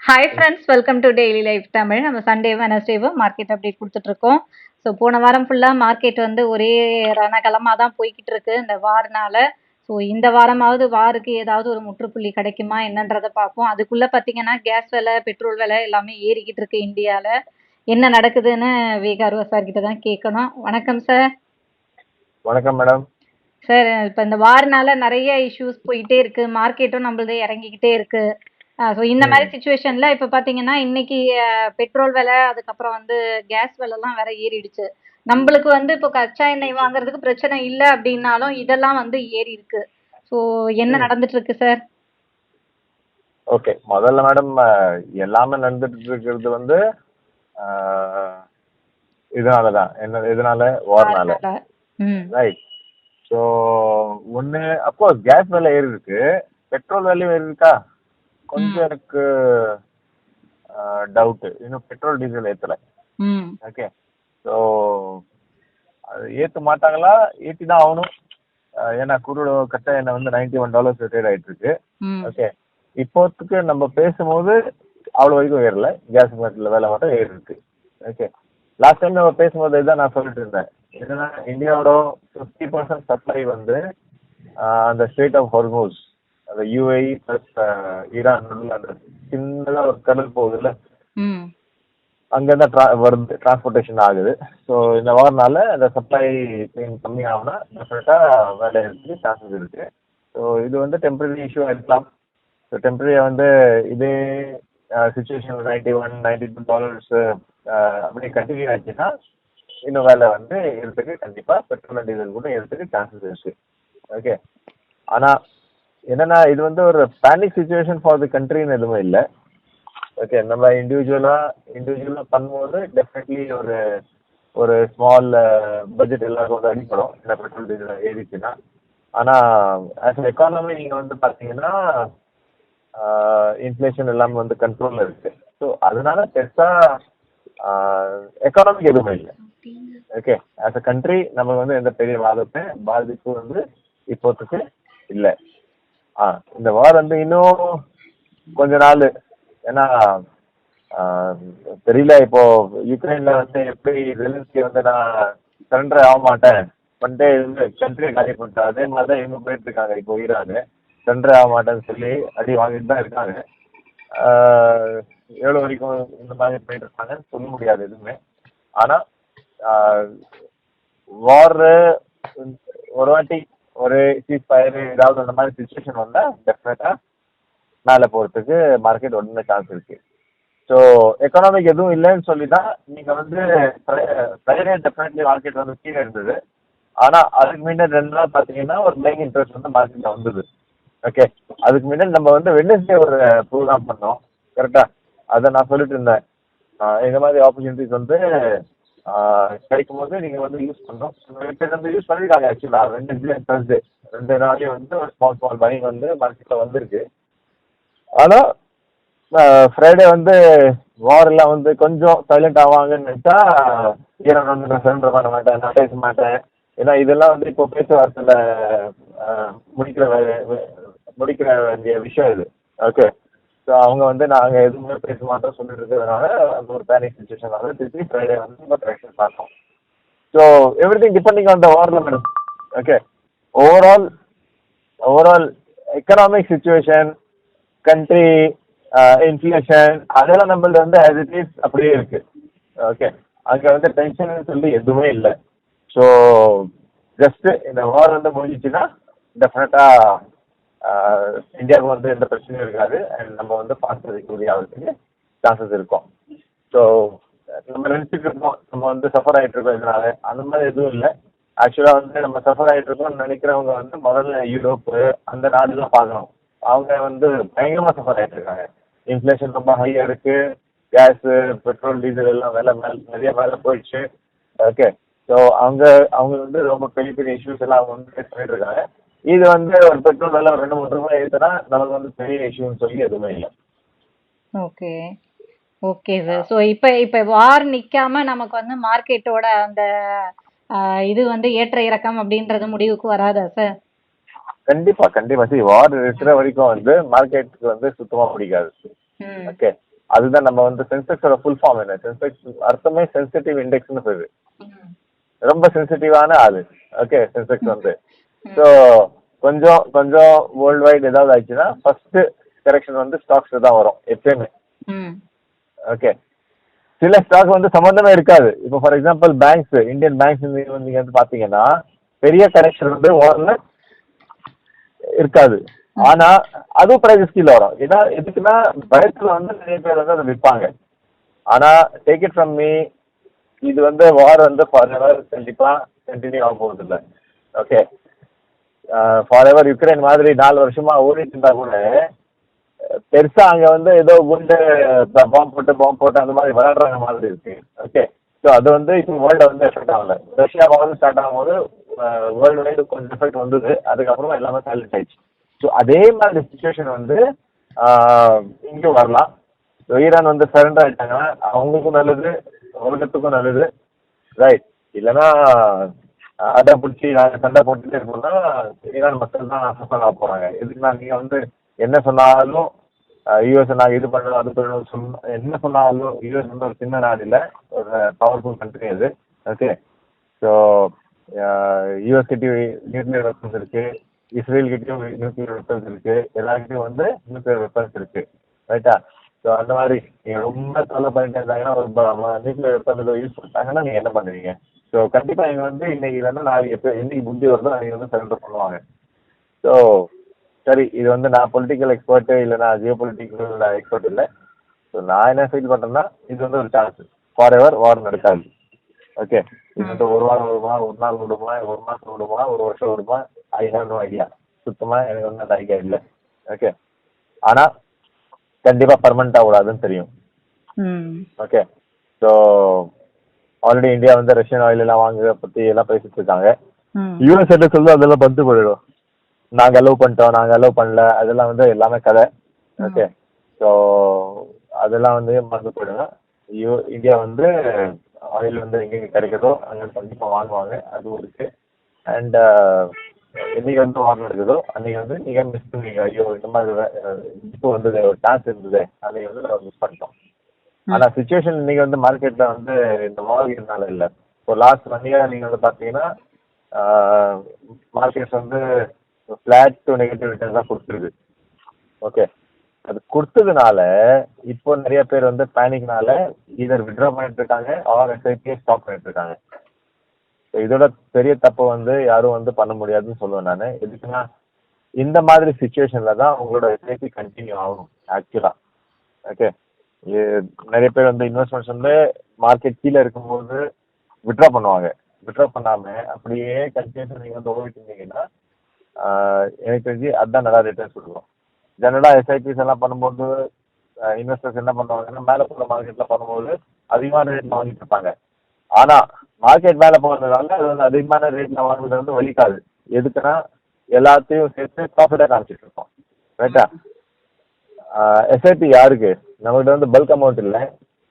Hi friends, welcome to daily life Tamil. நம்ம Sunday வெனஸ்டேவும் market update கொடுத்துட்ருக்கோம். So போன வாரம் ஃபுல்லாக மார்க்கெட் வந்து ஒரே ரணகலமாக தான் போய்கிட்டு இருக்கு இந்த வாரனால. ஸோ இந்த வாரமாவது வாருக்கு ஏதாவது ஒரு முற்றுப்புள்ளி கிடைக்குமா என்னன்றதை பார்ப்போம். அதுக்குள்ளே பார்த்தீங்கன்னா கேஸ் விலை, பெட்ரோல் விலை எல்லாமே ஏறிக்கிட்டு இருக்கு இந்தியாவில். என்ன நடக்குதுன்னு வேகாருவா சார் கிட்ட தான் கேட்கணும். வணக்கம் சார். வணக்கம் மேடம். சார், இப்போ இந்த வாரனால நிறைய இஷ்யூஸ் போயிட்டே இருக்கு, மார்க்கெட்டும் நம்மளது இறங்கிக்கிட்டே இருக்கு. ஸோ இந்த மாதிரி சுச்சுவேஷன்ல இப்போ பார்த்தீங்கன்னா இன்னைக்கு பெட்ரோல் விலை, அதுக்கப்புறம் வந்து கேஸ் விலைலாம் வேற ஏறிடுச்சு. நம்மளுக்கு வந்து இப்போ கச்சா எண்ணெய் வாங்குறதுக்கு பிரச்சனை இல்லை அப்படின்னாலும் இதெல்லாம் வந்து ஏறி இருக்கு. ஸோ என்ன நடந்துட்டு இருக்கு சார்? ஓகே, முதல்ல மேடம் எல்லாமே நடந்துட்டு இருக்கிறது வந்து இதனாலதான். இதனால வார்னால, ரைட்? ஸோ ஒன்று, அப்கோர்ஸ் கேஸ் விலை ஏறி இருக்கு, பெட்ரோல் விலையும் ஏறி இருக்கா? கொஞ்சம் எனக்கு டவுட். இன்னும் பெட்ரோல் டீசல் ஏற்றலை. ஓகே, ஸோ அது ஏற்ற மாட்டாங்களா? ஏற்றி தான் ஆகணும். ஏன்னா குரூட் கச்சா எண்ணெய் வந்து $91 ட்ரேட் ஆகிட்டு இருக்கு. ஓகே, இப்போத்துக்கு நம்ம பேசும்போது அவ்வளோ வரைக்கும் ஏறல. கேஸ் மெட்டில் வேலை மட்டும் ஏறி இருக்கு. ஓகே, லாஸ்ட் டைம் நம்ம பேசும்போது இதான் நான் சொல்லிட்டு இருந்தேன். என்னன்னா இந்தியாவோட 50% சப்ளை வந்து அந்த ஸ்ட்ரெய்ட் ஆஃப் ஹார்மோஸ், அந்த யூஏஇ பிளஸ் ஈரான், அந்த சின்னதாக ஒரு கடல் போகுதுல்ல, அங்கேருந்து வருது, டிரான்ஸ்போர்ட்டேஷன் ஆகுது. ஸோ இந்த வாரனால அந்த சப்ளை செயின் கம்மியாகும்னா டெஃபினட்டாக வேலை இருக்குது, சான்சஸ் இருக்குது. ஸோ இது வந்து டெம்பரரி இஷ்யூவாக இருக்கலாம். ஸோ டெம்பரரியாக வந்து இதே சுச்சுவேஷன் $91-92 அப்படி கண்டினியூ ஆச்சுன்னா இன்னும் வேலை வந்து இருக்கிறதுக்கு கண்டிப்பாக பெட்ரோல் அண்ட் டீசல் கூட இருக்கிறதுக்கு சான்சஸ் இருக்கு. ஓகே, ஆனால் என்னன்னா இது வந்து ஒரு பேனிக் சுச்சுவேஷன் ஃபார் தி கண்ட்ரின்னு எதுவும் இல்லை. ஓகே, நம்ம இண்டிவிஜுவலாக பண்ணும்போது டெஃபினெட்லி ஒரு ஸ்மால் பட்ஜெட் எல்லாருக்கும் வந்து அடிப்படும், ஏன்னா பெட்ரோல் டீசல் ஏறிச்சுன்னா. ஆனால் ஆஸ் அ எக்கானமி நீங்கள் வந்து பார்த்தீங்கன்னா இன்ஃப்ளேஷன் எல்லாமே வந்து கண்ட்ரோலில் இருக்கு. ஸோ அதனால பெருசாக எக்கானமிக்கு எதுவுமே இல்லை. ஓகே, ஆஸ் அ கண்ட்ரி நம்ம வந்து எந்த பெரிய பாதிப்பு வந்து இப்போத்துக்கு இல்லை. இந்த வார் வந்து இன்னும் கொஞ்ச நாள், ஏன்னா தெரியல, இப்போ யுக்ரைன்ல வந்து எப்படி ஜெலன்ஸ்கி வந்து நான் சரண்டர் ஆக மாட்டேன் பண்ணிட்டே இருந்து கண்ட்ரியை காலி பண்ணிட்டேன், அதே மாதிரி தான் இவங்க போயிட்டு இருக்காங்க. இப்போ ஈரான் சரண்டர் ஆக மாட்டேன்னு சொல்லி அடி வாங்கிட்டு தான் இருக்காங்க. எவ்வளோ வரைக்கும் இந்த மாதிரி போயிட்டு இருக்காங்கன்னு சொல்ல முடியாது எதுவுமே. ஆனால் வார் ஒரு வாட்டி ஒரு சீஸ் ஃபயர் ஏதாவது அந்த மாதிரி சுச்சுவேஷன் வந்தால் டெஃபினட்டாக மேலே போகிறதுக்கு மார்க்கெட் உடனே சான்ஸ் இருக்குது. ஸோ எக்கனாமிக் எதுவும் இல்லைன்னு சொல்லி தான் நீங்கள் வந்து ஃப்ரைடே டெஃபினெட்லி மார்க்கெட் வந்து கீழே இருந்தது. ஆனால் அதுக்கு முன்னாடி 2 நாள் பார்த்தீங்கன்னா ஒரு பிளைங் இன்ட்ரெஸ்ட் வந்து மார்க்கெட்டில் வந்தது. ஓகே, அதுக்கு முன்னாடி நம்ம வந்து வெட்னஸ்டே ஒரு ப்ரோக்ராம் பண்ணோம், கரெக்டாக? அதை நான் சொல்லிட்டு இருந்தேன், இந்த மாதிரி ஆப்பர்ச்சுனிட்டிஸ் வந்து கிடைக்கும் போது நீங்கள் வந்து யூஸ் பண்ணோம். வந்து யூஸ் பண்ணியிருக்காங்க. ஆக்சுவலாக வெட்னஸ்டே அண்ட் தர்ஸ்டே 2 நாளையும் வந்து ஒரு ஸ்மால் பையிங் வந்து மார்க்கெட்டில் வந்திருக்கு. ஆனால் ஃப்ரைடே வந்து வார் எல்லாம் வந்து கொஞ்சம் சைலண்ட் ஆவாங்கன்னு நினச்சா ஈரான் வந்து நான் சரண்டர் பண்ண மாட்டேன், நான் பேச மாட்டேன், ஏன்னா இதெல்லாம் வந்து இப்போ பேச்சுவார்த்தையில் முடிக்கிற வேண்டிய விஷயம் இது. ஓகே, ஸோ அவங்க வந்து நாங்கள் எதுவுமே பேச மாட்டோம் சொல்லிட்டு இருக்கிறதுனால அந்த ஒரு பேனிக் சுச்சுவேஷன் வந்து திருப்பி ஃப்ரைடே வந்து நம்ம கரெக்ஷன் பார்த்தோம். So everything depending on the வார்ல madam. Okay, overall economic situation, country, inflation, அதெல்லாம் நம்மளது வந்து ஆஸ் இட் இஸ் அப்படியே இருக்கு. ஓகே, அங்கே வந்து டென்ஷன் சொல்லி எதுவுமே இல்லை. ஸோ ஜஸ்ட் இந்த வார் வந்து முடிஞ்சிச்சுன்னா டெஃபினட்டாக இந்தியாவுக்கு வந்து எந்த பிரச்சனையும் இருக்காது, அண்ட் நம்ம வந்து ஃபாஸ்ட் ரிகவரி ஆகிறதுக்கு சான்சஸ் இருக்கும். ஸோ நம்ம நினச்சிட்டு இருக்கோம் நம்ம வந்து சஃபர் ஆகிட்டு இருக்கோம் இதனால, அந்த மாதிரி எதுவும் இல்லை. ஆக்சுவலாக வந்து நம்ம சஃபர் ஆகிட்டு இருக்கோம்னு நினைக்கிறவங்க வந்து முதல்ல யூரோப்பு அந்த நாடுலாம் பார்க்கணும். அவங்க வந்து பயங்கரமாக சஃபர் ஆகிட்டு இருக்காங்க. இன்ஃப்ளேஷன் ரொம்ப ஹையாக இருக்கு, கேஸு, பெட்ரோல், டீசல் எல்லாம் நிறைய வேலை போயிடுச்சு. ஓகே, ஸோ அவங்க வந்து ரொம்ப பெரிய பெரிய இஷ்யூஸ் எல்லாம் அவங்க வந்து ஃபேஸ் பண்ணிட்டு இருக்காங்க. இது வந்து ஒரு பெட்ரோல் விலை ஒரு 2-3 ரூபாய் ஏற்றுனா நமக்கு வந்து பெரிய இஷ்யூன்னு சொல்லி எதுவுமே இல்லை. Okay okay sir. ஸோ இப்போ வார் நிற்காம நமக்கு வந்து மார்க்கெட்டோட அந்த இது வந்து ஏற்ற இறக்கம் அப்படின்றது முடிவுக்கு வராதா சார்? கண்டிப்பா. சரி, வார் இருக்கிற வரைக்கும் வந்து மார்க்கெட்டுக்கு வந்து சுத்தமா பிடிக்காது. ஓகே, அதுதான் நம்ம வந்து சென்செக்ஸோட ஃபுல் ஃபார்ம் என்ன, சென்செக்ஸ் அர்த்தமே சென்சிட்டிவ் இண்டெக்ஸ்னு பேரு. ரொம்ப சென்சிட்டிவான ஆளு. ஓகே, சென்செக்ஸ் வந்து. ஸோ கொஞ்சம் கொஞ்சம் வேர்ல்டு வைட் ஏதாவது ஆயிடுச்சுன்னா ஃபர்ஸ்ட் கரெக்ஷன் வந்து ஸ்டாக்ஸ் தான் வரும் எப்பயுமே. ஓகே, சில ஸ்டாக் வந்து சம்மந்தமே இருக்காது. இப்போ for example banks, Indian banks நீங்க வந்து பாத்தீங்கன்னா பெரிய கரெக்ஷன் வந்து ஓரல இருக்காது. ஆனா அதுவும் பிரைஸ் கீழே வரும். ஏன்னா எதுக்குன்னா பயத்துல வந்து நிறைய பேர் வந்து அதை விற்பாங்க. ஆனா டேக் இட் ஃப்ரம் மீ, இது வந்து வார் வந்து ஃபார் கண்டிப்பா கண்டினியூ ஆக போகுது இல்லை. ஓகே, ஃபார் எவர் யுக்ரைன் மாதிரி 4 வருஷமா ஓடிட்டு இருந்தா கூட பெருசா அங்க வந்து ஏதோ குண்டு பாம்பு போட்டு அந்த மாதிரி விளையாடுறாங்க மாதிரி இருக்கு. ஓகே, ஸோ அது வந்து இப்போ வேர்ல்டு வந்து எஃபெக்ட் ஆகல. ரஷ்யா வந்து ஸ்டார்ட் ஆகும்போது வேர்ல்டு வைடு கொஞ்சம் எஃபெக்ட் வந்தது, அதுக்கப்புறமா எல்லாமே சைலண்ட் ஆயிடுச்சு. ஸோ அதே மாதிரி சுச்சுவேஷன் வந்து இங்கும் வரலாம். ஈரான் வந்து சரண்டர் ஆயிட்டாங்கன்னா அவங்களுக்கும் நல்லது, உலகத்துக்கும் நல்லது, ரைட்? இல்லைன்னா அதை பிடிச்சி நாங்கள் சண்டை போட்டுட்டே இருக்கோம்னா ஈரான் மக்கள் தான் சஃபர் ஆக போறாங்க. எதுக்குன்னா நீங்க வந்து என்ன சொன்னாலும் யூஎஸ் நாங்கள் இது பண்ணணும் அது பண்ணணும் என்ன சொன்னாலும் யூஎஸ் வந்து ஒரு சின்ன நாடு இல்லை, ஒரு பவர்ஃபுல் கண்ட்ரி அது. ஓகே, ஸோ யூஎஸ் கிட்டயும் நியூக்ளியர் வெப்பன்ஸ் இருக்கு, இஸ்ரேல் கிட்டயும் நியூக்ளியர் வெப்பன்ஸ் இருக்கு, எல்லாருக்கிட்டையும் வந்து நியூக்ளியர் வெப்பன்ஸ் இருக்கு, ரைட்டா? ஸோ அந்த மாதிரி நீங்க ரொம்ப தொலை பண்ணிட்டு இருந்தாங்கன்னா ஒரு நியூக்ளியர் வெப்பன்ஸ் யூஸ் பண்ணிட்டாங்கன்னா நீங்க என்ன பண்ணுவீங்க? ஸோ கண்டிப்பா இங்க வந்து இன்னைக்கு இல்லைன்னா நாளைக்கு எப்போ என்னைக்கு புத்தி வருதோ அன்னைக்கு வந்து சரண்டர் பண்ணுவாங்க. ஸோ சரி, இது வந்து நான் பொலிட்டிக்கல் எக்ஸ்பர்ட்டு இல்லைனா ஜியோ பொலிட்டிக்கல் எக்ஸ்பர்ட் இல்லை. ஸோ நான் என்ன ஃபீல் பண்ணுறேன்னா இது வந்து ஒரு சான்ஸ். ஃபார் எவர் வார் நடக்காது. ஓகே, இது வந்து ஒரு வாரம் விடுமா, ஒரு நாள் விடுமா, ஒரு மாதம் விடுமா, ஒரு வருஷம் விடுமா, ஐ ஹேவ் நோ ஐடியா. சுத்தமாக எனக்கு வந்து அந்த ஐடியா இல்லை. ஓகே, ஆனால் கண்டிப்பாக பர்மனெண்ட்டாக விடாதுன்னு தெரியும். ஓகே, ஸோ ஆல்ரெடி இந்தியா வந்து ரஷ்யன் ஆயில் எல்லாம் வாங்குறத பற்றி எல்லாம் பேசிட்டு இருக்காங்க. யூஎஸ் என்ன சொல்லுது அதெல்லாம் பந்து போயிடும். நாங்கள் அலோவ் பண்ணிட்டோம், நாங்கள் அலோவ் பண்ணல, அதெல்லாம் வந்து எல்லாமே கதை. ஓகே, ஸோ அதெல்லாம் வந்து மறந்து போயிடுங்க. இந்தியா வந்து ஆயில் வந்து எங்கெங்கே கிடைக்குதோ அங்கே கண்டிப்பாக வாங்குவாங்க, அதுவும் இருக்கு. அண்ட் என்னைக்கு வந்து வார் நடக்குதோ அன்னைக்கு வந்து நீங்கள் மிஸ் பண்ணுவீங்க. ஐயோ இந்த மாதிரி இப்போ வந்து ஒரு சான்ஸ் இருந்தது, அன்னைக்கு வந்து நம்ம மிஸ் பண்ணிட்டோம். ஆனால் சுச்சுவேஷன் இன்னைக்கு வந்து மார்க்கெட்டில் வந்து இந்த வார் இருந்தாலும் இல்லை. இப்போ லாஸ்ட் 1 இயர் நீங்கள் வந்து பார்த்தீங்கன்னா மார்க்கெட்ஸ் வந்து ஃபிளாட் டு நெகட்டிவ் ரிட்டர்ன் தான் கொடுத்துருக்கு. ஓகே, அது கொடுத்ததுனால இப்போ நிறைய பேர் வந்து பேனிக்னால இதர் விட்ரா பண்ணிட்டு இருக்காங்க ஆர் எஸ்ஐபியை ஸ்டாப் பண்ணிட்டு இருக்காங்க. ஸோ இதோட பெரிய தப்பை வந்து யாரும் வந்து பண்ண முடியாதுன்னு சொல்லுவேன் நான். எதுக்குன்னா இந்த மாதிரி சுச்சுவேஷன்ல தான் உங்களோட எஸ்ஐபி கண்டினியூ ஆகணும் ஆக்சுவலாக. ஓகே, நிறைய பேர் வந்து இன்வெஸ்ட்மெண்ட்ஸ் வந்து மார்க்கெட் கீழே இருக்கும்போது விட்ரா பண்ணுவாங்க. விட்ரா பண்ணாமல் அப்படியே கண்டினியூஸாக நீங்கள் வந்து ஓடிட்டு இருந்தீங்கன்னா எனக்கு தெரிஞ்சு அதுதான் நல்லா ரிட்டர்ன்ஸ் கொடுக்கும். ஜெனரலாக எஸ்ஐபிஸ் எல்லாம் பண்ணும்போது இன்வெஸ்டர்ஸ் என்ன பண்ணுவாங்கன்னா மேலே போகிற மார்க்கெட்டில் பண்ணும்போது அதிகமான ரேட்டில் வாங்கிட்டு இருப்பாங்க. ஆனால் மார்க்கெட் மேலே போகிறதுனால அது வந்து அதிகமான ரேட்டில் வாங்குறது வந்து வலிக்காது. எதுக்குன்னா எல்லாத்தையும் சேர்த்து ப்ராஃபிட்டாக காமிச்சிட்டு இருக்கோம், ரைட்டா? எஸ்ஐபி யாருக்கு? நம்மகிட்ட வந்து பல்க் அமௌண்ட் இல்லை,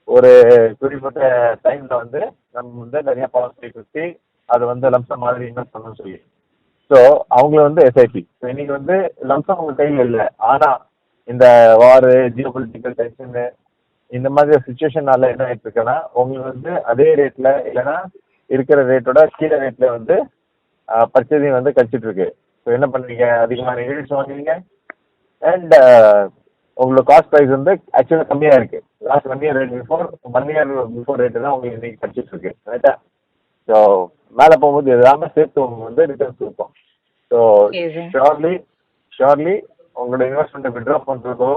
ஒரு குறிப்பிட்ட டைமில் வந்து நம்ம வந்து நிறைய பாலிசி சுற்றி அதை வந்து லம்சம் மாதிரி இன்வெஸ்ட் பண்ணணும்னு சொல்லி. ஸோ அவங்கள வந்து எஸ்ஐபி. ஸோ இன்னைக்கு வந்து லம்சம் உங்கள் கையில் இல்லை, ஆனால் இந்த வாரு ஜியோ பொலிட்டிக்கல் டென்ஷனு இந்த மாதிரி சுச்சுவேஷனால என்ன ஆகிட்டு இருக்குன்னா உங்களுக்கு வந்து அதே ரேட்டில் இல்லைன்னா இருக்கிற ரேட்டோட கீழே ரேட்டில் வந்து பர்ச்சேசிங் வந்து கழிச்சிட்டு இருக்கு. ஸோ என்ன பண்ணுவீங்க? அதிகமான யூனிட்ஸ் வாங்குவீங்க அண்ட் உங்களோட காஸ்ட் ப்ரைஸ் வந்து ஆக்சுவலாக கம்மியாக இருக்கு. Last 1 year rate before rate தான் உங்களுக்கு இன்னைக்கு கழிச்சிட்டு இருக்கு, ரைட்டா? ஸோ மேலே போகும்போது எல்லாமே சேர்த்து உங்களுக்கு வந்து ரிட்டர்ன்ஸ் கொடுப்போம். ஸோ ஷியோர்லி உங்களோட இன்வெஸ்ட்மெண்ட்டை விட்ரா பண்ணுறதோ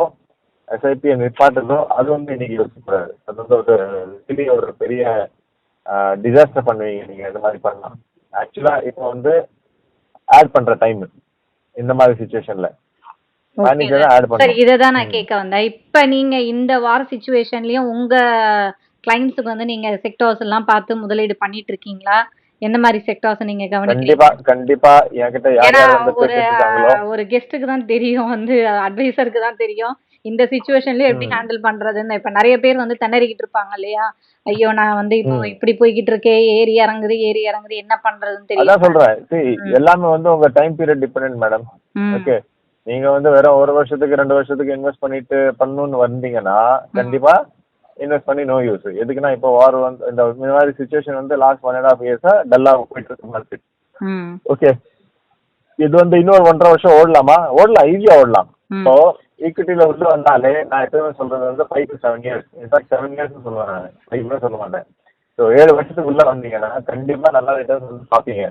எஸ்ஐபியை நிப்பாட்டுறதோ அது வந்து இன்னைக்கு யோசிக்கக்கூடாது. அது வந்து ஒரு பெரிய டிசாஸ்டர் பண்ணுவீங்க நீங்கள். இந்த மாதிரி பண்ணலாம். ஆக்சுவலாக இப்போ வந்து ஆட் பண்ணுற டைம் இந்த மாதிரி சுச்சுவேஷனில் சரி, இததான் நான் கேட்க வந்தேன். இப்ப நீங்க இந்த வார சிச்சுவேஷன்லயும் உங்க கிளைண்ட்ஸுக்கு வந்து நீங்க செக்டார்ஸ் எல்லாம் பார்த்து முதலீடு பண்ணிட்டு இருக்கீங்களா? எந்த மாதிரி செக்டார்ஸ் நீங்க கவனிக்கிறீங்க? கண்டிப்பா என்கிட்ட ஒரு கெஸ்ட்டுக்கு தான் தெரியும், வந்து அட்வைசருக்கு தான் தெரியும் இந்த சிச்சுவேஷன்ல எப்படி ஹேண்டில் பண்றதுன்னு. இப்ப நிறைய பேர் வந்து திணறிக்கிட்டு இருப்பாங்க இல்லையா? ஐயோ நான் வந்து இப்போ இப்படி போய்கிட்டு இருக்கேன், ஏறி இறங்குது என்ன பண்றதுன்னு தெரியும். அதான் சொல்றேன், எல்லாமே வந்து உங்க time period dependent madam. Okay, நீங்க வந்து வெறும் 1 வருஷத்துக்கு 2 வருஷத்துக்கு இன்வெஸ்ட் பண்ணிட்டு பண்ணணும்னு வந்தீங்கன்னா கண்டிப்பா இன்வெஸ்ட் பண்ணி நோ யூஸ். எதுக்குன்னா இப்போ வார் வந்து இந்த மாதிரி சுச்சுவேஷன் வந்து லாஸ்ட் 1.5 இயர்ஸா டல்லா போயிட்டு இருக்கு மார்க்கெட். ம் ஓகே, இது வந்து இன்னொரு 1.5 வருஷம் ஓடலாமா? ஓடலாம், ஈஸியா ஓடலாம். ஸோ ஈக்விட்டியில உள்ள வந்தாலே நான் எப்பவுமே சொல்றது வந்து 5 to 7 years, இன்ஃபேக்ட் 7 years சொல்லுவேன் நான், 5 சொல்ல மாட்டேன். ஸோ 7 வருஷத்துக்கு உள்ள வந்தீங்கன்னா கண்டிப்பா நல்லா ரிட்டர்ன்ஸ் வந்து பார்ப்பீங்க.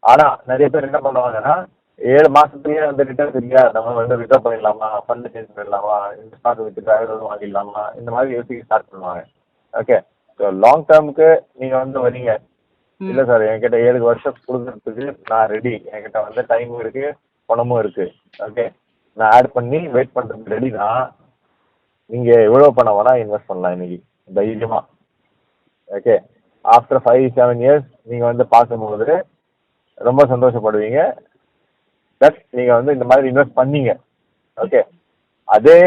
ஆனா நிறைய பேர் என்ன பண்ணுவாங்கன்னா 7 மாசத்துலயே வந்து ரிட்டர்ன்ஸ் இல்லையா, நம்ம வந்து ரிட்டர்ன் பண்ணிடலாமா, ஃபண்ட் சேஞ்ச் பண்ணிடலாமா, இந்த ஸ்டாக் வித்து வேற வாங்கிடலாமா, இந்த மாதிரி யோசிக்க ஸ்டார்ட் பண்ணுவாங்க. ஓகே, ஸோ லாங் டேர்முக்கு நீங்க வந்து வரீங்க, இல்ல சார் என்கிட்ட 7 வருஷம் கொடுக்கறதுக்கு நான் ரெடி, என்கிட்ட வந்து டைமும் இருக்கு பணமும் இருக்கு, ஓகே நான் ஆட் பண்ணி வெயிட் பண்றதுக்கு ரெடி தான். நீங்க எவ்வளவு பணம் வேணா இன்வெஸ்ட் பண்ணலாம் இன்னைக்கு தைரியமா. ஓகே, ஆஃப்டர் 5-7 years நீங்க வந்து பார்க்கும்போது ரொம்ப சந்தோஷப்படுவீங்க. பட் நீங்க வந்து இந்த மாதிரி இன்வெஸ்ட் பண்ணீங்க. ஓகே, அதே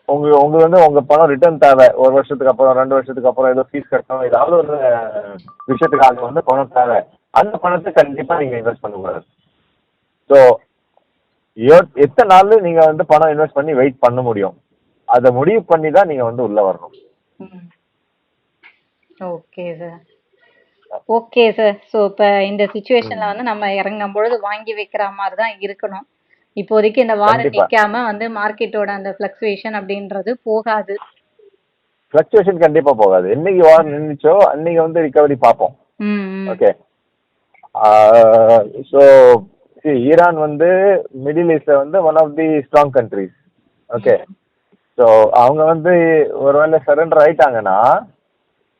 உங்களுக்கு வந்து உங்க பணம் ரிட்டர்ன் தேவை, 1 வருஷத்துக்கு அப்புறம் 2 வருஷத்துக்கு அப்புறம் ஏதோ ஃபீஸ் கட்டணும், ஏதாவது ஒரு விஷயத்துக்காக வந்து பணம் தேவை. அந்த பணத்தை கண்டிப்பா நீங்க இன்வெஸ்ட் பண்ணக்கூடாது. ஸோ எத்தனை நாள் நீங்க வந்து பணம் இன்வெஸ்ட் பண்ணி வெயிட் பண்ண முடியும், அதை முடிவு பண்ணி தான் நீங்க வந்து உள்ள வரணும். Okay sir. Okay sir. So இப்போ இந்த சுச்சுவேஷன்ல வந்து நம்ம இறங்கும் பொழுது வாங்கி வைக்கிற மாதிரி தான் இருக்கணும். இப்போதைக்கு இந்த வாரம் கண்டிப்பா நிக்காம வந்து மார்க்கெட்டோட அந்த ஃபிளக்சுவேஷன் அப்படின்றது போகாது. ஃபிளக்சுவேஷன் கண்டிப்பா போகாது. என்னைக்கு வார் நின்றுச்சோ அன்னைக்கு வந்து ரிகவரி பார்ப்போம். ம் ஓகே, ஸோ ஈரான் வந்து மிடில் ஈஸ்ட்ல வந்து one of the strong countries. Okay, so அவங்க வந்து ஒருவேளை சரண்டர் ஆயிட்டாங்கன்னா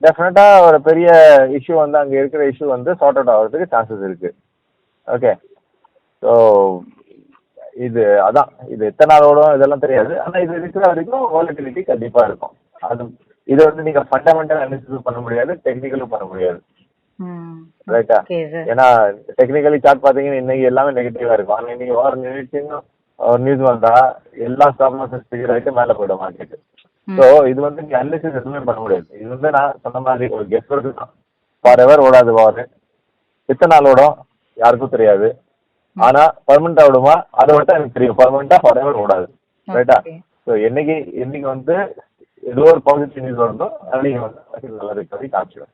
டெஃபினட்டா ஒரு பெரிய இஷ்யூ வந்து அங்கே இருக்கிற இஷ்யூ வந்து சார்ட் அவுட் ஆகிறதுக்கு சான்சஸ் இருக்கு. ஓகே, ஸோ இது அதான், இது எத்தனை நாள் ஓடும் இதெல்லாம் தெரியாது. ஆனால் இது இருக்கிற வரைக்கும் வாலட்டிலிட்டி கண்டிப்பாக இருக்கும். அது இது வந்து நீங்கள் ஃபண்டமெண்டல் அனாலிசிஸ் பண்ண முடியாது, டெக்னிக்கலும் பண்ண முடியாது. ரைட்டா? ஏன்னா டெக்னிக்கலி சார்ட் பார்த்தீங்கன்னா இன்னைக்கு எல்லாமே நெகட்டிவாக இருக்கும். ஆனால் இன்னைக்கு வாரம் நினைச்சுன்னு ஒரு நியூஸ் வந்தா எல்லா ஸ்டாக் மார்க்கெட் ஃபிகர் ஆகிட்டு மேலே போயிடும் மார்க்கெட். ஸோ இது வந்து நீங்கள் அனாலிசிஸ் எதுவுமே பண்ண முடியாது. இது வந்து நான் சொன்ன மாதிரி ஒரு கெஸ் ஒர்க்கு தான். ஃபார் எவர் ஓடாது வார். எத்தனை நாள் ஓடும் யாருக்கும் தெரியாது. ஆனா பர்மனண்டா விடுமா, அதை மட்டும் எனக்கு தெரியும், பர்மனண்டா ஃபார் எவர் ஓடாது. ரைட்டா? ஸோ என்னைக்கு வந்து ஏதோ ஒரு பாசிட்டிவ் நியூஸ் வருதோ அன்னைக்கு வந்து நல்லா ரிகவரி காமிச்சிடும்.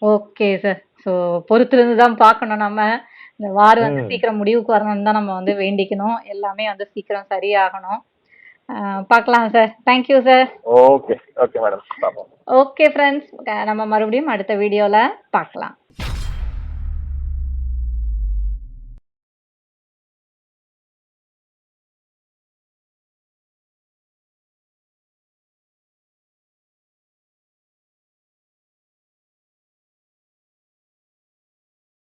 Okay sir. ஸோ பொறுத்திருந்து தான் பார்க்கணும் நம்ம. இந்த வார் வந்து சீக்கிரம் முடிவுக்கு வரணும்னு தான் நம்ம வந்து வேண்டிக்கணும். எல்லாமே வந்து சீக்கிரம் சரியாகணும். பார்க்கலாம் sir. Thank you sir. Okay okay madam, பார்ப்போம். ஓகே ஃப்ரெண்ட்ஸ், நம்ம மறுபடியும் அடுத்த வீடியோவில் பார்க்கலாம்.